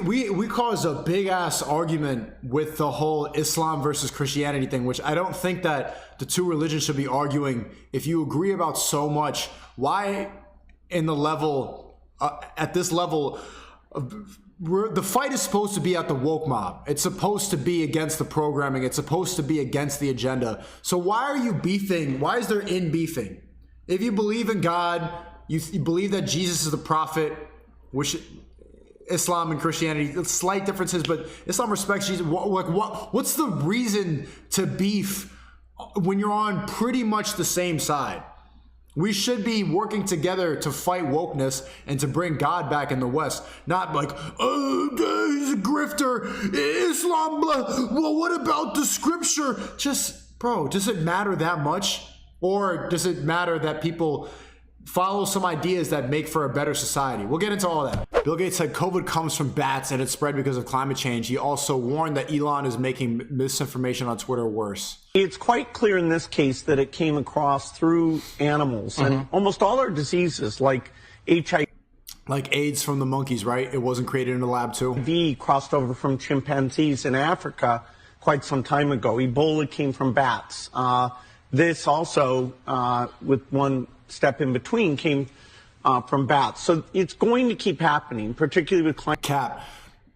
We caused a big ass argument with the whole Islam versus Christianity thing, which I don't think that the two religions should be arguing. If you agree about so much, why in the level at this level the fight is supposed to be at the woke mob. It's supposed to be against the programming. It's supposed to be against the agenda. So why are you beefing? Why is there in beefing? If you believe in God, you believe that Jesus is the prophet, which Islam and Christianity, slight differences, but Islam respects Jesus. What's the reason to beef when you're on pretty much the same side? We should be working together to fight wokeness and to bring God back in the West. Not like, oh, he's a grifter, Islam, blah. Well, what about the scripture? Just, bro, does it matter that much? Or does it matter that people follow some ideas that make for a better society? We'll get into all that. Bill Gates said COVID comes from bats and it spread because of climate change. He also warned that Elon is making misinformation on Twitter worse. It's quite clear in this case that it came across through animals. And almost all our diseases like HIV, like AIDS from the monkeys, right? It wasn't created in the lab too. Crossed over from chimpanzees in Africa quite some time ago. Ebola came from bats. This also, with one step in between, came from bats. So it's going to keep happening, particularly with climate. Cap.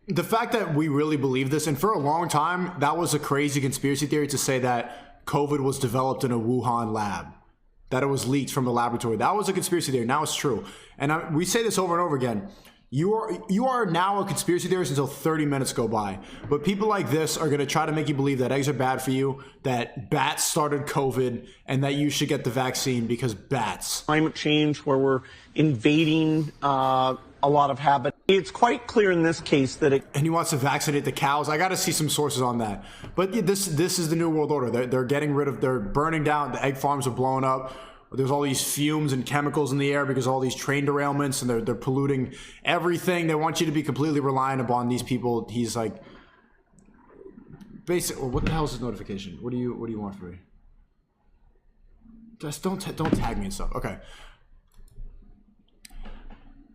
The fact that we really believe this, and for a long time, that was a crazy conspiracy theory to say that COVID was developed in a Wuhan lab, that it was leaked from a laboratory. That was a conspiracy theory. Now it's true. And we say this over and over again. You are now a conspiracy theorist until 30 minutes go by. But people like this are going to try to make you believe that eggs are bad for you, that bats started COVID, and that you should get the vaccine because bats. Climate change, where we're invading a lot of habits. It's quite clear in this case that it... And he wants to vaccinate the cows. I got to see some sources on that. But this is the new world order. They're getting rid of... They're burning down. The egg farms are blowing up. There's all these fumes and chemicals in the air because all these train derailments, and they're polluting everything. They want you to be completely reliant upon these people. He's like, basically, what the hell is this notification? What do you want from me? Just don't tag me and stuff. Okay.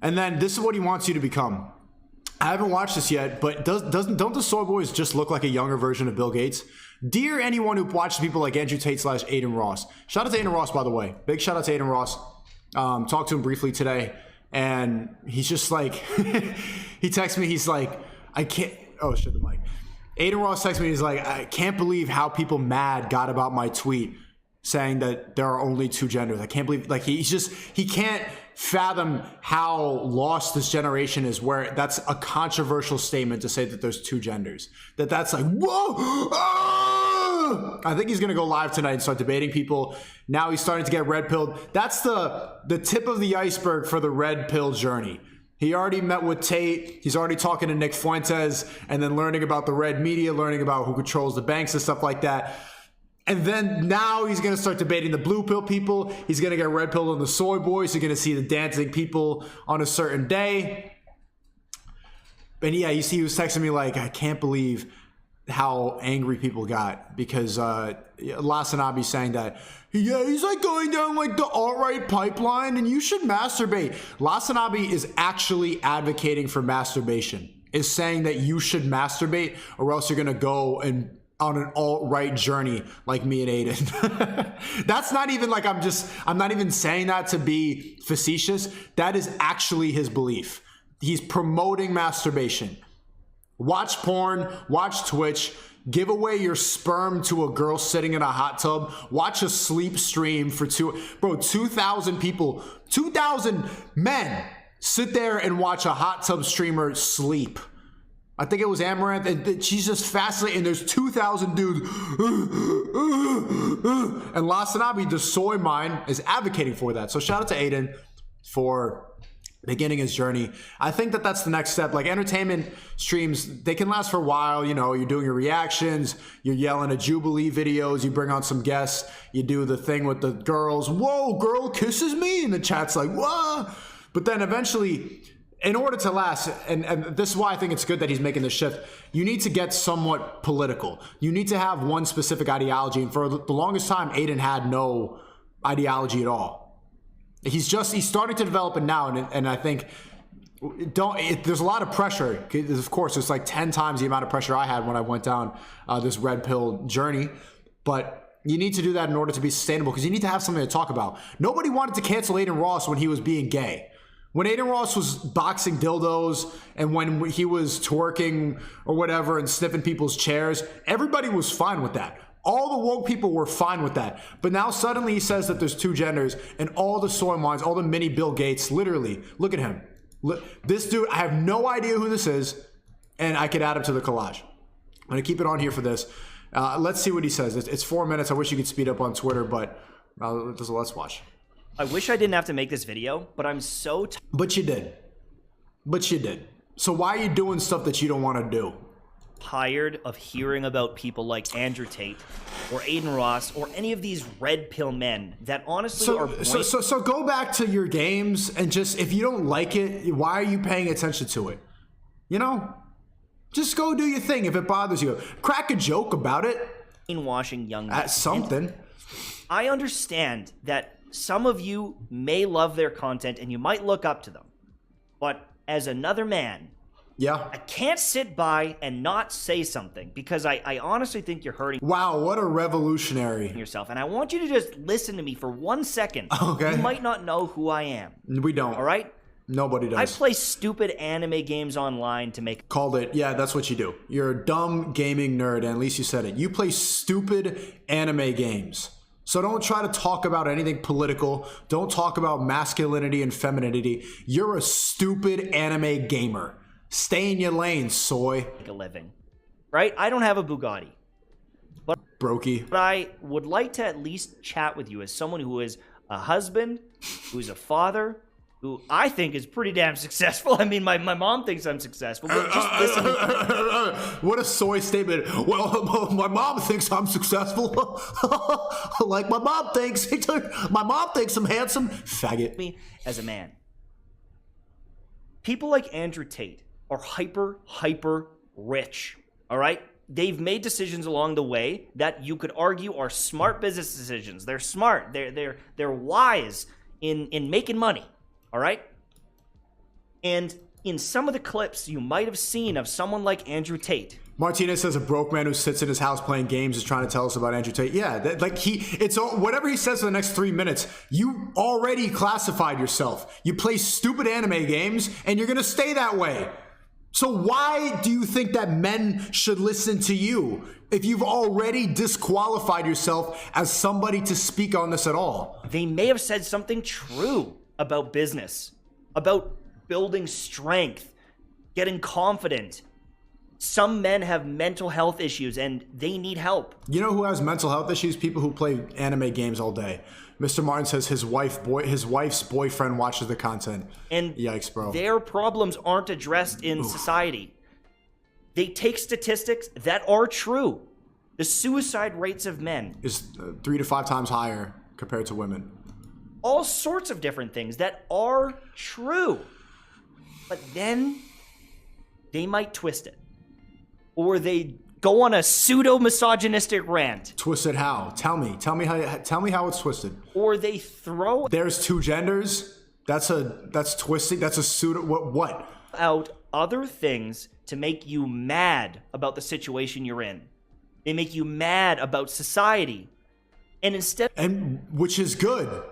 And then this is what he wants you to become. I haven't watched this yet, but don't the Soy Boys just look like a younger version of Bill Gates? Dear anyone who watches people like Andrew Tate / Aiden Ross. Shout out to Aiden Ross, by the way. Big shout out to Aiden Ross. Talked to him briefly today, and he's just like, he texts me, he's like, I can't, oh shit, the mic. Aiden Ross texts me, he's like, I can't believe how people mad got about my tweet saying that there are only two genders. I can't believe, like, he can't fathom how lost this generation is, where that's a controversial statement to say that there's two genders. That's like, whoa! Ah! I think he's gonna go live tonight and start debating people. Now he's starting to get red pilled. That's the tip of the iceberg for the red pill journey. He already met with Tate. He's already talking to Nick Fuentes, and then learning about the red media, learning about who controls the banks and stuff like that. And then now he's going to start debating the blue pill people. He's going to get red pilled on the Soy Boys. You're going to see the dancing people on a certain day. And yeah, you see, he was texting me like, I can't believe how angry people got because Lasanabi saying that, yeah, he's like going down like the alt-right pipeline and you should masturbate. Lasanabi is actually advocating for masturbation, is saying that you should masturbate or else you're going to go and on an alt-right journey like me and Aiden. That's not even like I'm not even saying that to be facetious. That is actually his belief. He's promoting masturbation. Watch porn, watch Twitch, give away your sperm to a girl sitting in a hot tub, watch a sleep stream for 2,000 people, 2,000 men sit there and watch a hot tub streamer sleep. I think it was Amaranth, and she's just fascinating. And there's 2,000 dudes. And Lasanabi, the soy mind, is advocating for that. So shout out to Aiden for beginning his journey. I think that that's the next step. Like entertainment streams, they can last for a while. You know, you're doing your reactions, you're yelling at Jubilee videos, you bring on some guests, you do the thing with the girls. Whoa, girl kisses me. And the chat's like, whoa. But then eventually, in order to last, and this is why I think it's good that he's making this shift, you need to get somewhat political. You need to have one specific ideology. And for the longest time, Aiden had no ideology at all. He's starting to develop it now. And I think There's a lot of pressure. Of course, it's like 10 times the amount of pressure I had when I went down this red pill journey. But you need to do that in order to be sustainable, because you need to have something to talk about. Nobody wanted to cancel Aiden Ross when he was being gay. When Aiden Ross was boxing dildos and when he was twerking or whatever and sniffing people's chairs, everybody was fine with that. All the woke people were fine with that. But now suddenly he says that there's two genders, and all the soy minds, all the mini Bill Gates, literally, look at him. This dude, I have no idea who this is, and I could add him to the collage. I'm going to keep it on here for this. Let's see what he says. It's 4 minutes. I wish you could speed up on Twitter, but let's watch. I wish I didn't have to make this video, but I'm so But you did. So why are you doing stuff that you don't want to do? tired of hearing about people like Andrew Tate or Aiden Ross or any of these red pill men that honestly are... So go back to your games and just, if you don't like it, why are you paying attention to it? You know? Just go do your thing if it bothers you. Crack a joke about it. Brainwashing young men. That's something. And I understand that some of you may love their content and you might look up to them. But as another man, yeah, I can't sit by and not say something, because I honestly think you're hurting Wow, what a revolutionary. yourself. And I want you to just listen to me for 1 second. Okay. You might not know who I am. We don't. All right? Nobody does. I play stupid anime games online to make... Called it. Yeah, that's what you do. You're a dumb gaming nerd, and at least you said it. You play stupid anime games. So don't try to talk about anything political. Don't talk about masculinity and femininity. You're a stupid anime gamer. Stay in your lane, soy. a living. Right? I don't have a Bugatti. Brokey. But I would like to at least chat with you as someone who is a husband, who's a father, who I think is pretty damn successful. I mean, my mom thinks I'm successful, but just listen to What a soy statement. Well, my mom thinks I'm successful. Like my mom thinks. My mom thinks I'm handsome. Faggot. me as a man. People like Andrew Tate are hyper rich, all right? They've made decisions along the way that you could argue are smart business decisions. They're smart. They're wise in making money, all right? And in some of the clips you might have seen of someone like Andrew Tate. Martinez says a broke man who sits in his house playing games is trying to tell us about Andrew Tate. Yeah, whatever he says for the next 3 minutes, you already classified yourself. You play stupid anime games, and you're gonna stay that way. So why do you think that men should listen to you if you've already disqualified yourself as somebody to speak on this at all? They may have said something true about business, about building strength, getting confident. Some men have mental health issues and they need help. You know who has mental health issues? People who play anime games all day. Mr. Martin says his wife's boyfriend watches the content. And yikes, bro. Their problems aren't addressed in society. They take statistics that are true. The suicide rates of men Is 3 to 5 times higher compared to women. all sorts of different things that are true. But then they might twist it. Or they go on a pseudo-misogynistic rant. Twisted how? Tell me how it's twisted. Or they throw There's two genders. That's twisting. That's a pseudo. What? out other things to make you mad about the situation you're in. They make you mad about society. And instead, And which is good.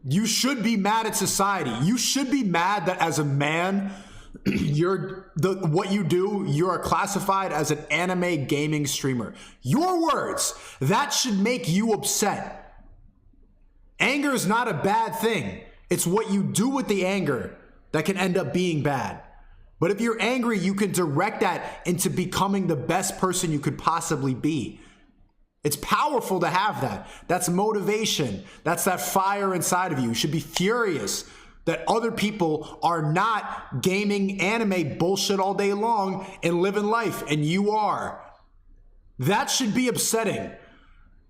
You should be mad at society. You should be mad that as a man, what you do, you are classified as an anime gaming streamer. Your words, that should make you upset. Anger is not a bad thing. It's what you do with the anger that can end up being bad. But if you're angry, you can direct that into becoming the best person you could possibly be. It's powerful to have that. That's motivation. That's that fire inside of you. You should be furious that other people are not gaming anime bullshit all day long and living life, and you are. That should be upsetting.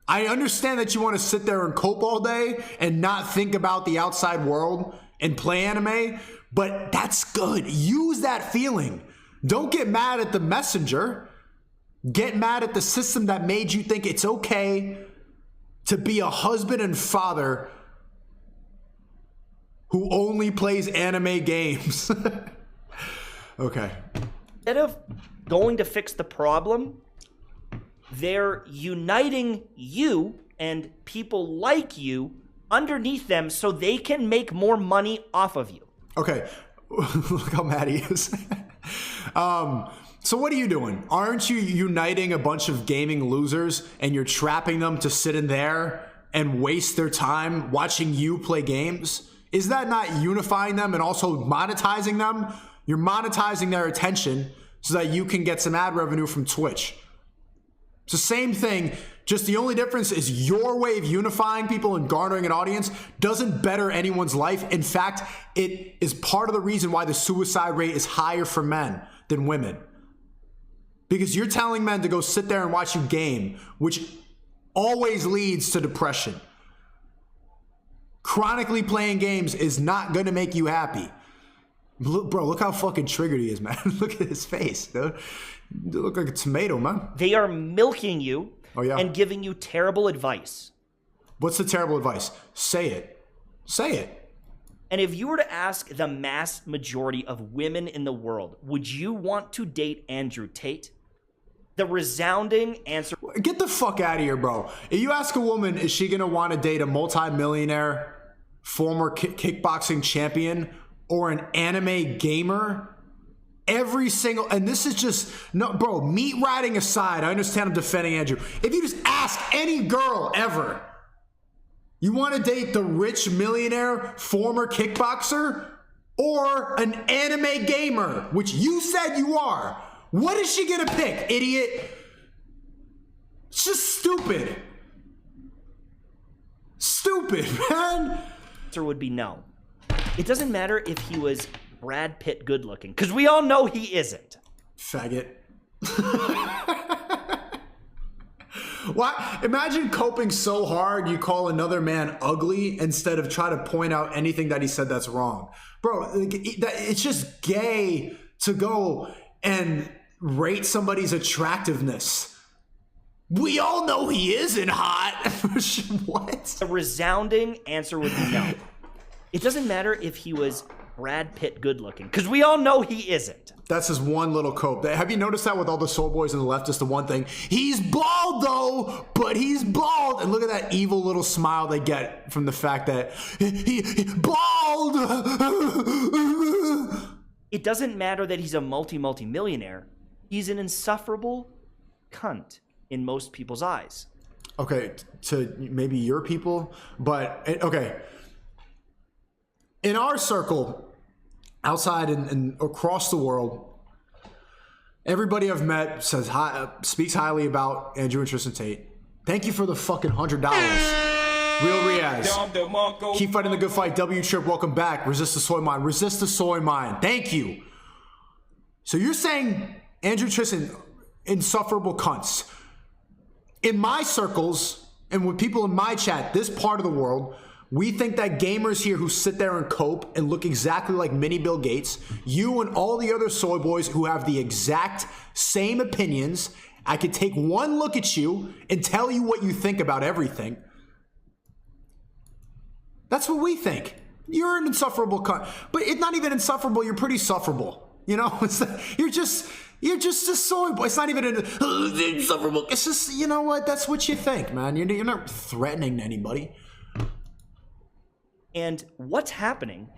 I understand that you want to sit there and cope all day and not think about the outside world and play anime, but that's good. Use that feeling. Don't get mad at the messenger. Get mad at the system that made you think it's okay to be a husband and father who only plays anime games. Okay. Instead of going to fix the problem, they're uniting you and people like you underneath them so they can make more money off of you. Okay. Look how mad he is. So what are you doing? Aren't you uniting a bunch of gaming losers and you're trapping them to sit in there and waste their time watching you play games? Is that not unifying them and also monetizing them? You're monetizing their attention so that you can get some ad revenue from Twitch. It's the same thing, just the only difference is your way of unifying people and garnering an audience doesn't better anyone's life. In fact, it is part of the reason why the suicide rate is higher for men than women. Because you're telling men to go sit there and watch you game, which always leads to depression. Chronically playing games is not going to make you happy. Look, bro, look how fucking triggered he is, man. Look at his face, dude. You look like a tomato, man. They are milking you and giving you terrible advice. What's the terrible advice? Say it. Say it. And if you were to ask the mass majority of women in the world, would you want to date Andrew Tate? The resounding answer... Get the fuck out of here, bro. If you ask a woman, is she going to want to date a multi-millionaire, former kickboxing champion, or an anime gamer? Every single, and this is just, no, bro, meat riding aside, I understand I'm defending Andrew. If you just ask any girl ever, you want to date the rich millionaire, former kickboxer, or an anime gamer, which you said you are, what is she gonna pick, idiot? It's just stupid. Stupid, man. Answer would be no. It doesn't matter if he was Brad Pitt good looking, because we all know he isn't. Faggot. Why? Imagine coping so hard you call another man ugly instead of try to point out anything that he said that's wrong. Bro, it's just gay to go and rate somebody's attractiveness. We all know he isn't hot. What? The resounding answer would be no. It doesn't matter if he was Brad Pitt good looking, because we all know he isn't. That's his one little cope. Have you noticed that with all the soul boys on the left? Just the one thing. He's bald though, but he's bald. And look at that evil little smile they get from the fact that he bald. It doesn't matter that he's a multi-millionaire. He's an insufferable cunt in most people's eyes. Okay, to maybe your people, but okay. In our circle, outside and across the world, everybody I've met says speaks highly about Andrew and Tristan Tate. Thank you for the fucking $100. Real Riaz. Keep fighting the good fight. W Trip, welcome back. Resist the soy mine. Resist the soy mine. Thank you. So you're saying Andrew Tristan, insufferable cunts. In my circles and with people in my chat, this part of the world, we think that gamers here who sit there and cope and look exactly like mini Bill Gates, you and all the other soy boys who have the exact same opinions, I could take one look at you and tell you what you think about everything. That's what we think. You're an insufferable cunt. But it's not even insufferable, you're pretty sufferable. You know, you're just a soy boy. It's not even insufferable. It's just, you know what, that's what you think, man. You're not threatening to anybody. And what's happening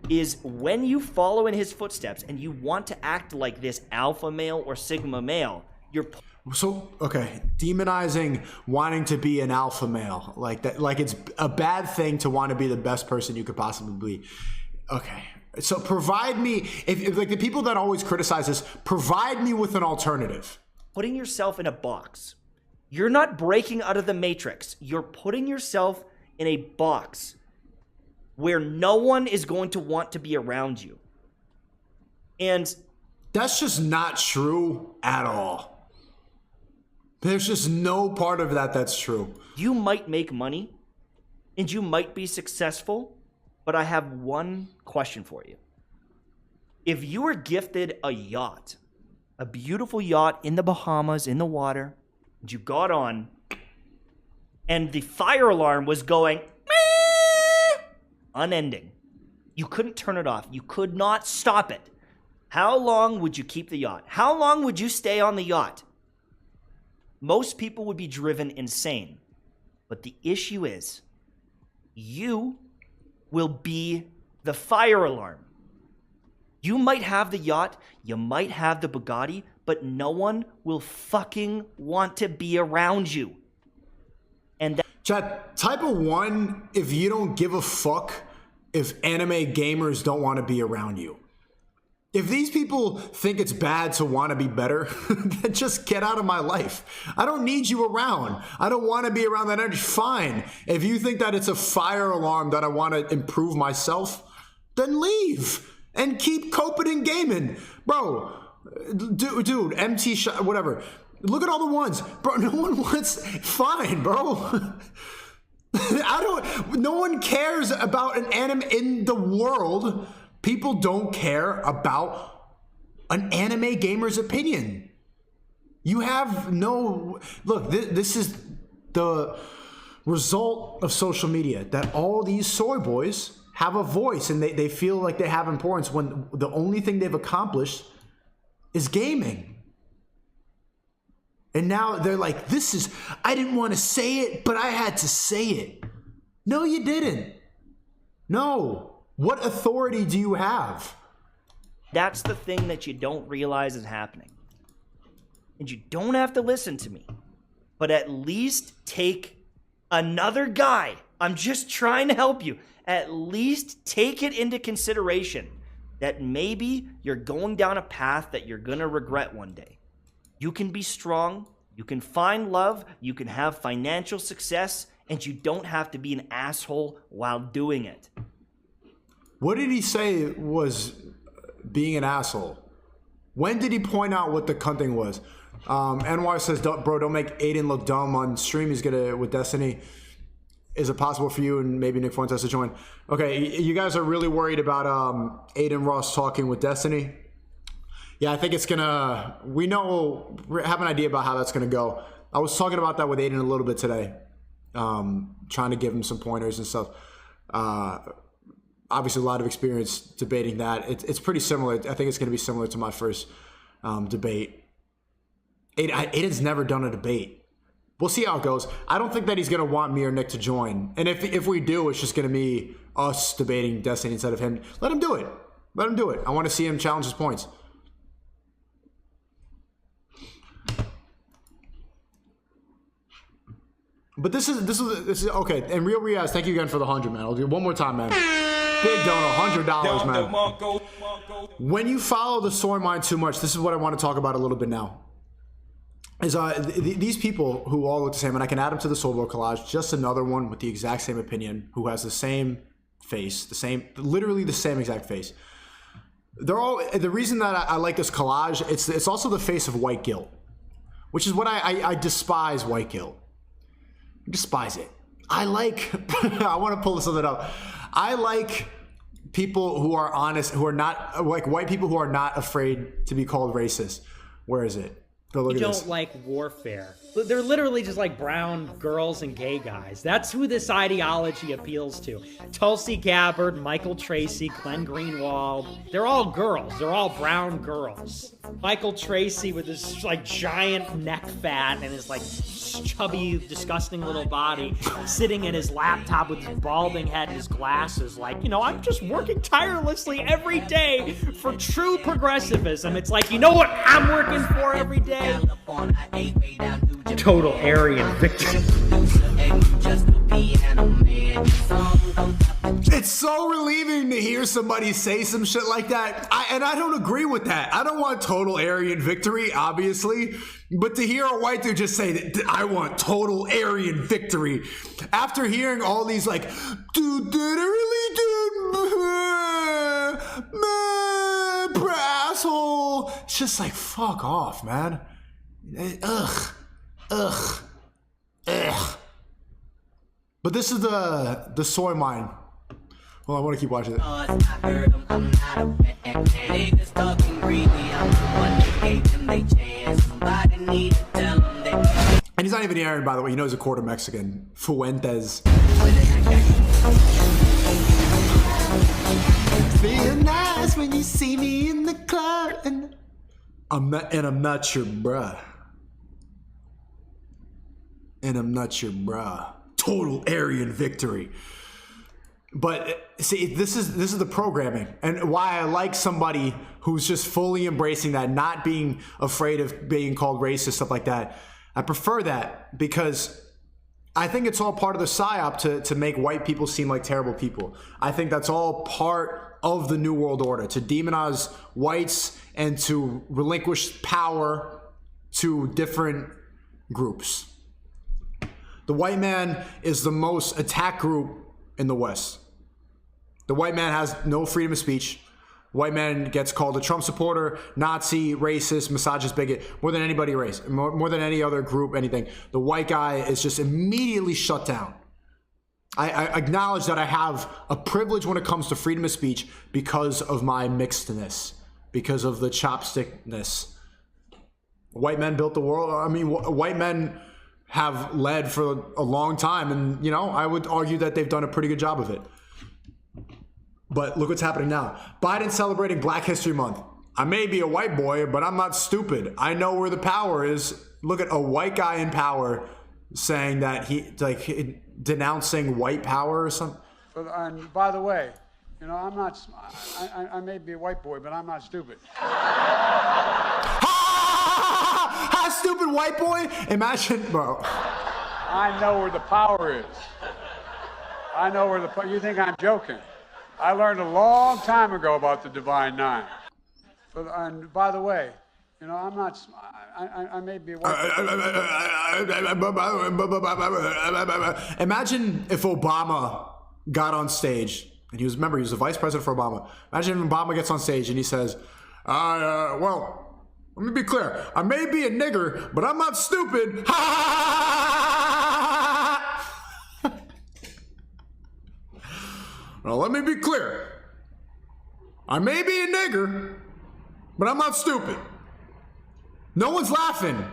is when you follow in his footsteps and you want to act like this alpha male or sigma male, you're... So, okay, demonizing wanting to be an alpha male, like that, like it's a bad thing to want to be the best person you could possibly be. Okay, so provide me, if like the people that always criticize this, provide me with an alternative. Putting yourself in a box. You're not breaking out of the matrix. You're putting yourself in a box where no one is going to want to be around you. And that's just not true at all. There's just no part of that that's true. You might make money and you might be successful, but I have one question for you. If you were gifted a yacht, a beautiful yacht in the Bahamas, in the water, and you got on, and the fire alarm was going unending, You couldn't turn it off. You could not stop it. How long would you keep the yacht? How long would you stay on the yacht? Most people would be driven insane. But the issue is, you will be the fire alarm. You might have the yacht, you might have the Bugatti, but no one will fucking want to be around you. And Chat, type of 1 if you don't give a fuck if anime gamers don't want to be around you. If these people think it's bad to want to be better, then just get out of my life. I don't need you around. I don't want to be around that energy. Fine. If you think that it's a fire alarm that I want to improve myself, then leave and keep coping and gaming. Bro, dude, MT shot, whatever. Look at all the ones. Bro, no one wants, fine, bro. No one cares about an anime in the world. People don't care about an anime gamer's opinion. You have no... Look, this is the result of social media, that all these soy boys have a voice and they feel like they have importance when the only thing they've accomplished is gaming. And now they're like, I didn't want to say it, but I had to say it. No, you didn't. No. What authority do you have? that's the thing that you don't realize is happening. And you don't have to listen to me, but at least take another guy. I'm just trying to help you. At least take it into consideration that maybe you're going down a path that you're going to regret one day. You can be strong, you can find love, you can have financial success, and you don't have to be an asshole while doing it. What did he say was being an asshole? When did he point out what the cunting was? NY says, bro, don't make Aiden look dumb on stream. He's gonna with Destiny. Is it possible for you and maybe Nick Fuentes to join? Okay, you guys are really worried about Aiden Ross talking with Destiny. Yeah, I think it's gonna. We have an idea about how that's gonna go. I was talking about that with Aiden a little bit today, trying to give him some pointers and stuff. Obviously, a lot of experience debating that. It's pretty similar. I think it's gonna be similar to my first debate. Aiden's never done a debate. We'll see how it goes. I don't think that he's going to want me or Nick to join. And if we do, it's just going to be us debating Destiny instead of him. Let him do it. Let him do it. I want to see him challenge his points. But this is okay. And Real Riaz, thank you again for the 100, man. I'll do it one more time, man. Big donor, $100, man. When you follow the Soy Mind too much, this is what I want to talk about a little bit now. Is these people who all look the same, and I can add them to the Soulboy collage, just another one with the exact same opinion, who has the same face, literally the same exact face. They're all, the reason that I like this collage, it's also the face of white guilt, which is what I despise white guilt. I despise it. I want to pull something up. I like people who are honest, who are not, like white people who are not afraid to be called racist. Where is it? You don't like warfare. They're literally just like brown girls and gay guys. That's who this ideology appeals to. Tulsi Gabbard, Michael Tracy, Glenn Greenwald. They're all girls. They're all brown girls. Michael Tracy with his like giant neck fat and his like chubby, disgusting little body, sitting in his laptop with his balding head and his glasses like, I'm just working tirelessly every day for true progressivism. It's like, you know what I'm working for every day? Total Aryan victory. It's so relieving to hear somebody say some shit like that. And I don't agree with that. I don't want total Aryan victory, obviously. But to hear a white dude just say that I want total Aryan victory after hearing all these like, dude, did it really do? Man, asshole. It's just like, fuck off, man. Ugh. But this is the Soy Mind. Well, I want to keep watching it. And he's not even Aryan, by the way. He knows a quarter Mexican. Fuentes. Feel nice when you see me in the club, and I'm not your bruh. And I'm not your bruh. Total Aryan victory. But see, this is the programming, and why I like somebody who's just fully embracing that, not being afraid of being called racist, stuff like that. I prefer that because I think it's all part of the psyop to make white people seem like terrible people. I think that's all part of the New World Order, to demonize whites and to relinquish power to different groups. The white man is the most attacked group in the West. The white man has no freedom of speech. White man gets called a Trump supporter, Nazi, racist, misogynist, bigot, more than anybody more than any other group, anything. The white guy is just immediately shut down. I acknowledge that I have a privilege when it comes to freedom of speech because of my mixedness, because of the chopstickness. White men built the world. I mean, white men have led for a long time, and you know, I would argue that they've done a pretty good job of it. But look what's happening now. Biden celebrating Black History Month. I may be a white boy, but I'm not stupid. I know where the power is. Look at a white guy in power saying that denouncing white power or something. And by the way, you know, I'm not. I may be a white boy, but I'm not stupid. Ha, stupid white boy. Imagine, bro. I know where the power is. I know where the. You think I'm joking? I learned a long time ago about the Divine Nine. And by the way, you know, I'm not. I may be a white. Imagine if Obama got on stage, and he was the vice president for Obama. Imagine if Obama gets on stage and he says, well, let me be clear. I may be a nigger, but I'm not stupid. Well, let me be clear. I may be a nigger, but I'm not stupid. No one's laughing.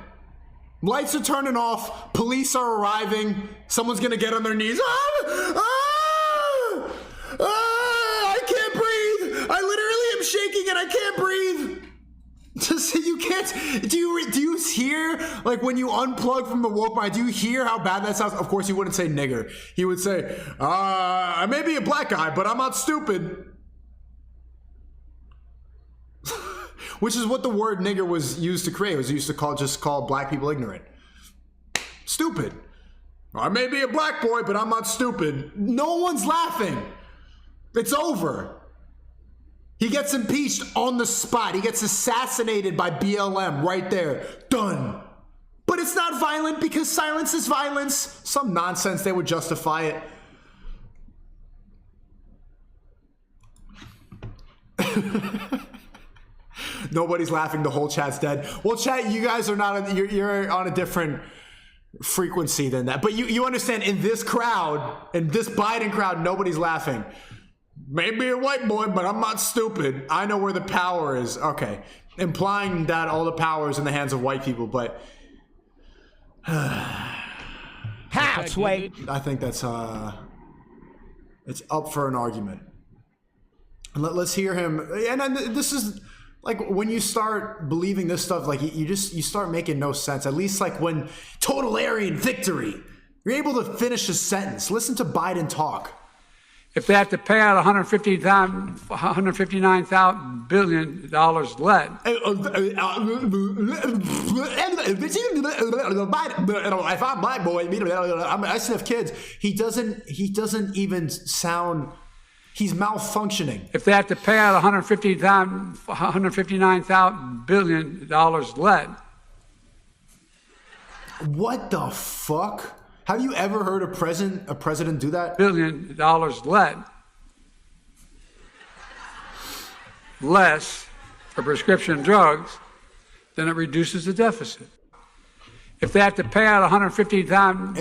Lights are turning off. Police are arriving. Someone's gonna get on their knees. I can't breathe. I literally am shaking and I can't breathe. Just you can't. Do you hear, like, when you unplug from the woke mind? Do you hear how bad that sounds? Of course, he wouldn't say nigger. He would say, I may be a black guy, but I'm not stupid. Which is what the word nigger was used to create. It was used to call black people ignorant. Stupid. I may be a black boy, but I'm not stupid. No one's laughing. It's over. He gets impeached on the spot. He gets assassinated by BLM right there. Done. But it's not violent because silence is violence. Some nonsense, they would justify it. Nobody's laughing. The whole chat's dead. Well, chat, you guys are not. You're on a different frequency than that. But you understand, in this crowd, in this Biden crowd, nobody's laughing. Maybe a white boy, but I'm not stupid. I know where the power is. Okay. Implying that all the power is in the hands of white people, but How, Sway? I think that's it's up for an argument. Let's hear him. And this is like, when you start believing this stuff, like you start making no sense. At least like when total Aryan victory, you're able to finish a sentence. Listen to Biden talk. If they have to pay out $159 billion less. If I'm black boy, I still have kids. He doesn't even sound. He's malfunctioning. If they have to pay out $159 billion less. What the fuck? Have you ever heard a president do that? $1 billion less for prescription drugs, then it reduces the deficit. If they have to pay out $150,000,